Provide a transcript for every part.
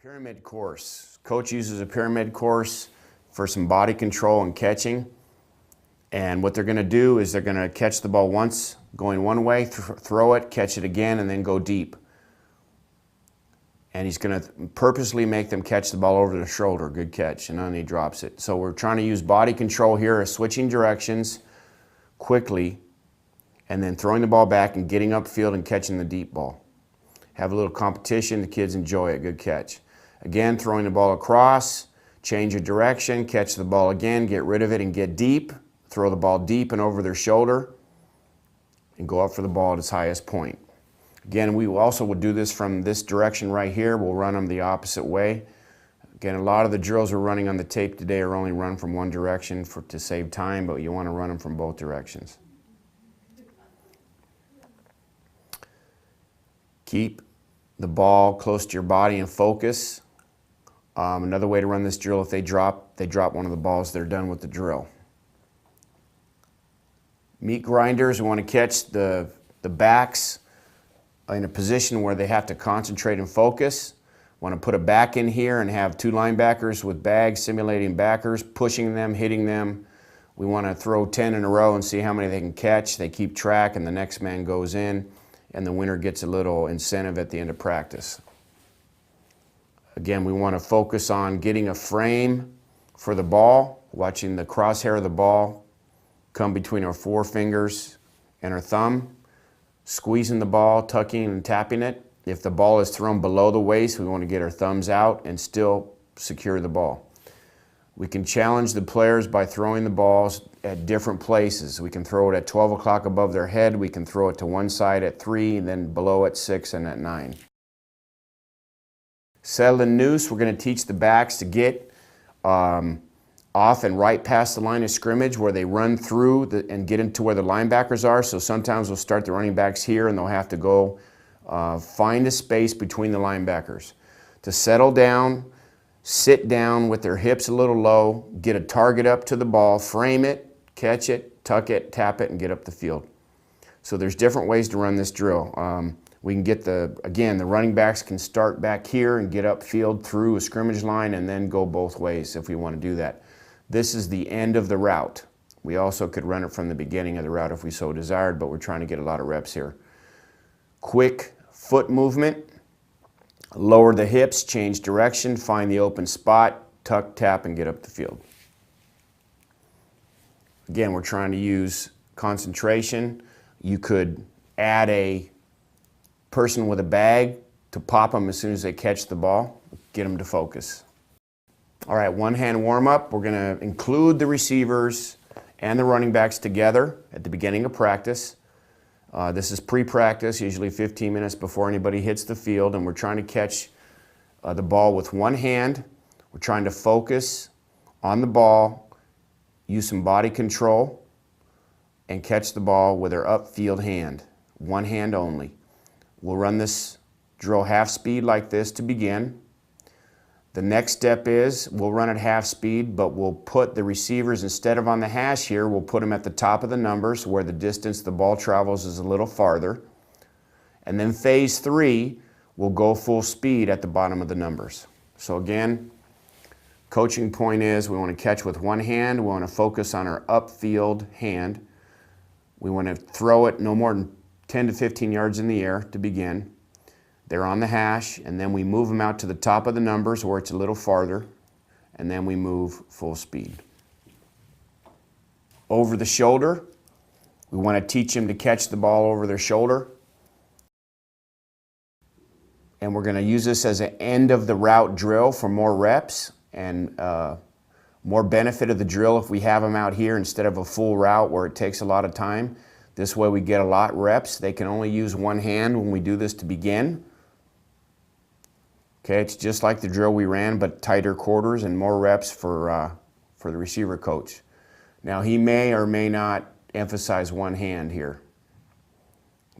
Pyramid course. Coach uses a pyramid course for some body control and catching. And what they're going to do is they're going to catch the ball once, going one way, throw it, catch it again, and then go deep. And he's going to purposely make them catch the ball over the shoulder. Good catch. And then he drops it. So we're trying to use body control here, switching directions quickly, and then throwing the ball back and getting upfield and catching the deep ball. Have a little competition. The kids enjoy it. Good catch. Again, throwing the ball across, change your direction, catch the ball again, get rid of it and get deep. Throw the ball deep and over their shoulder and go up for the ball at its highest point. Again, we also will do this from this direction right here. We'll run them the opposite way. Again, a lot of the drills we're running on the tape today are only run from one direction to save time, but you want to run them from both directions. Keep the ball close to your body and focus. Another way to run this drill, if they drop one of the balls, they're done with the drill. Meat grinders, we want to catch the backs in a position where they have to concentrate and focus. Want to put a back in here and have two linebackers with bags simulating backers, pushing them, hitting them. We want to throw 10 in a row and see how many they can catch. They keep track and the next man goes in and the winner gets a little incentive at the end of practice. Again, we want to focus on getting a frame for the ball, watching the crosshair of the ball come between our forefingers and our thumb, squeezing the ball, tucking and tapping it. If the ball is thrown below the waist, we want to get our thumbs out and still secure the ball. We can challenge the players by throwing the balls at different places. We can throw it at 12 o'clock above their head, we can throw it to one side at 3, and then below at 6 and at 9. Settle and noose, we're going to teach the backs to get off and right past the line of scrimmage where they run through and get into where the linebackers are. So sometimes we'll start the running backs here and they'll have to go find a space between the linebackers. To settle down, sit down with their hips a little low, get a target up to the ball, frame it, catch it, tuck it, tap it, and get up the field. So there's different ways to run this drill. We can get again, the running backs can start back here and get upfield through a scrimmage line and then go both ways if we want to do that. This is the end of the route. We also could run it from the beginning of the route if we so desired, but we're trying to get a lot of reps here. Quick foot movement, lower the hips, change direction, find the open spot, tuck, tap, and get up the field. Again, we're trying to use concentration. You could add a person with a bag to pop them as soon as they catch the ball, get them to focus. All right, one-hand warm-up. We're going to include the receivers and the running backs together at the beginning of practice. This is pre-practice, usually 15 minutes before anybody hits the field, and we're trying to catch the ball with one hand. We're trying to focus on the ball, use some body control, and catch the ball with our upfield hand, one hand only. We'll run this drill half speed like this to begin. The next step is we'll run at half speed, but we'll put the receivers, instead of on the hash here, we'll put them at the top of the numbers where the distance the ball travels is a little farther. And then phase 3, we'll go full speed at the bottom of the numbers. So again, coaching point is we want to catch with one hand. We want to focus on our upfield hand. We want to throw it no more than 10 to 15 yards in the air to begin. They're on the hash, and then we move them out to the top of the numbers where it's a little farther, and then we move full speed. Over the shoulder, we want to teach them to catch the ball over their shoulder. And we're going to use this as an end of the route drill for more reps and more benefit of the drill if we have them out here instead of a full route where it takes a lot of time. This way we get a lot of reps. They can only use one hand when we do this to begin. Okay, it's just like the drill we ran, but tighter quarters and more reps for the receiver coach. Now he may or may not emphasize one hand here.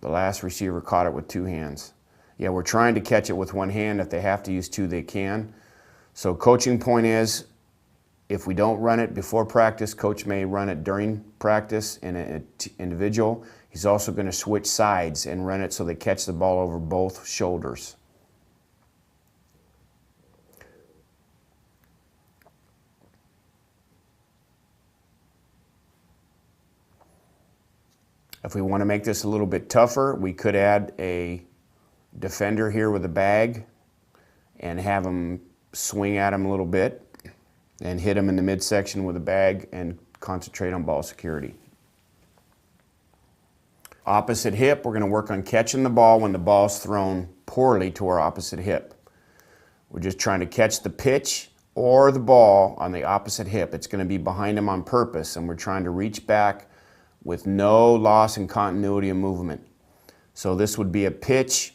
The last receiver caught it with two hands. Yeah, we're trying to catch it with one hand. If they have to use two, they can. So coaching point is, if we don't run it before practice, coach may run it during practice in an individual. He's also going to switch sides and run it so they catch the ball over both shoulders. If we want to make this a little bit tougher, we could add a defender here with a bag and have them swing at him a little bit and hit him in the midsection with a bag and concentrate on ball security. Opposite hip, we're going to work on catching the ball when the ball's thrown poorly to our opposite hip. We're just trying to catch the pitch or the ball on the opposite hip. It's going to be behind him on purpose, and we're trying to reach back with no loss in continuity of movement. So this would be a pitch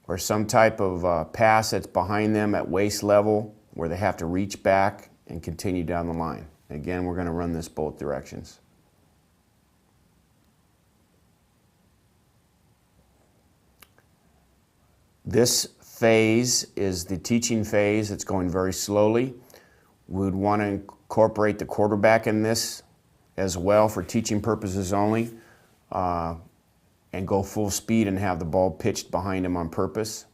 or some type of pass that's behind them at waist level where they have to reach back and continue down the line. Again, we're going to run this both directions. This phase is the teaching phase. It's going very slowly. We would want to incorporate the quarterback in this as well for teaching purposes only, and go full speed and have the ball pitched behind him on purpose.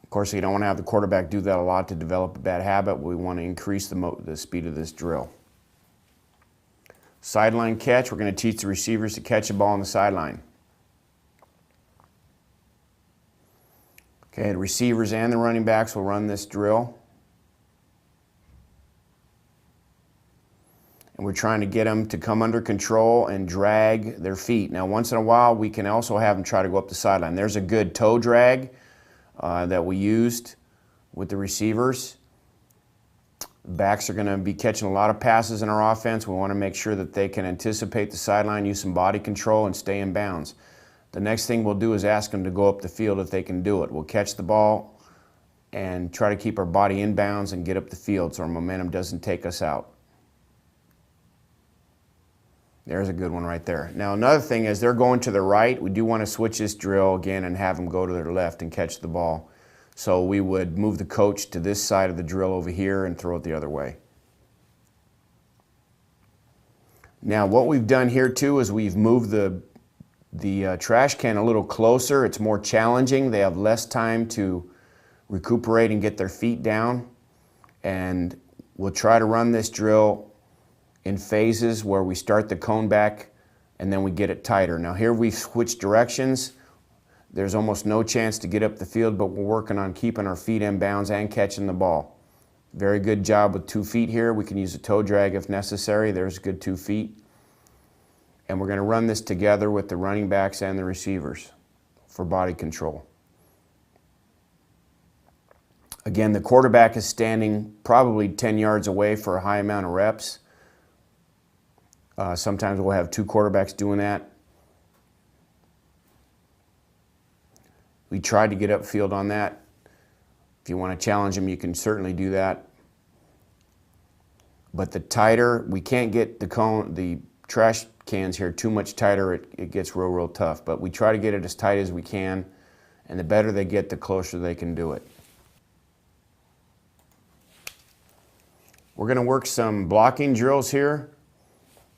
Of course, you don't want to have the quarterback do that a lot to develop a bad habit. We want to increase the speed of this drill. Sideline catch, we're going to teach the receivers to catch a ball on the sideline. Okay, the receivers and the running backs will run this drill. And we're trying to get them to come under control and drag their feet. Now, once in a while, we can also have them try to go up the sideline. There's a good toe drag that we used with the receivers. Backs are going to be catching a lot of passes in our offense. We want to make sure that they can anticipate the sideline, use some body control, and stay in bounds. The next thing we'll do is ask them to go up the field if they can do it. We'll catch the ball and try to keep our body in bounds and get up the field so our momentum doesn't take us out. There's a good one right there. Now another thing is they're going to the right. We do want to switch this drill again and have them go to their left and catch the ball. So we would move the coach to this side of the drill over here and throw it the other way. Now what we've done here too is we've moved the trash can a little closer. It's more challenging. They have less time to recuperate and get their feet down. And we'll try to run this drill in phases where we start the cone back and then we get it tighter. Now here we've switched directions. There's almost no chance to get up the field, but we're working on keeping our feet in bounds and catching the ball. Very good job with 2 feet here. We can use a toe drag if necessary. There's good 2 feet. And we're going to run this together with the running backs and the receivers for body control. Again, the quarterback is standing probably 10 yards away for a high amount of reps. Sometimes we'll have 2 quarterbacks doing that. We tried to get upfield on that. If you want to challenge them, you can certainly do that. But the tighter, we can't get the trash cans here too much tighter, it gets real tough. But we try to get it as tight as we can, and the better they get, the closer they can do it. We're going to work some blocking drills here.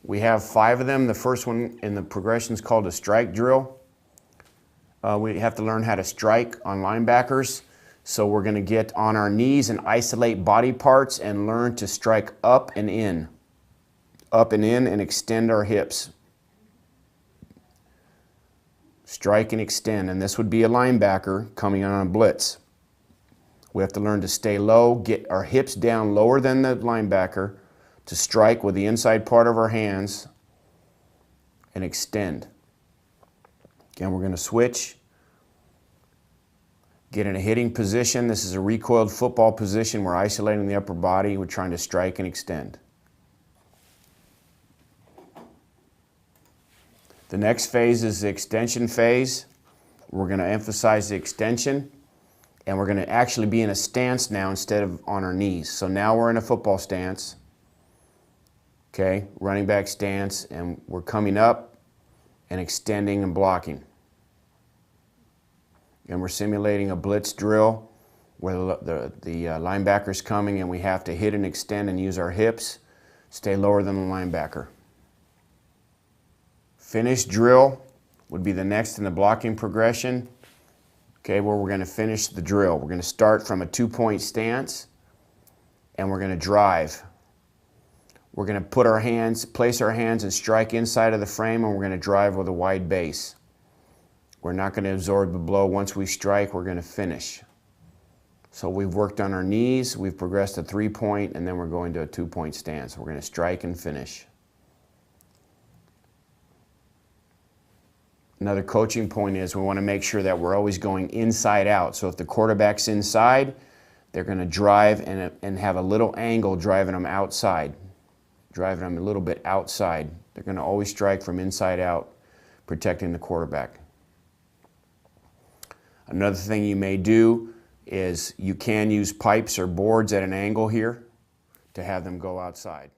We have 5 of them. The first one in the progression is called a strike drill. We have to learn how to strike on linebackers. So we're going to get on our knees and isolate body parts and learn to strike up and in. Up and in and extend our hips. Strike and extend. And this would be a linebacker coming on a blitz. We have to learn to stay low, get our hips down lower than the linebacker, to strike with the inside part of our hands and extend. Again, we're going to switch. Get in a hitting position. This is a recoiled football position. We're isolating the upper body. We're trying to strike and extend. The next phase is the extension phase. We're going to emphasize the extension, and we're going to actually be in a stance now instead of on our knees. So now we're in a football stance. Okay, running back stance, and we're coming up and extending and blocking. And we're simulating a blitz drill where the linebacker's coming and we have to hit and extend and use our hips, stay lower than the linebacker. Finish drill would be the next in the blocking progression, okay, where we're going to finish the drill. We're going to start from a 2-point stance and we're going to drive. We're going to place our hands and strike inside of the frame, and we're going to drive with a wide base. We're not going to absorb the blow. Once we strike, we're going to finish. So we've worked on our knees, we've progressed to 3-point, and then we're going to a 2-point stance. We're going to strike and finish. Another coaching point is we want to make sure that we're always going inside out. So if the quarterback's inside, they're going to drive and have a little angle driving them outside, driving them a little bit outside. They're going to always strike from inside out, protecting the quarterback. Another thing you may do is you can use pipes or boards at an angle here to have them go outside.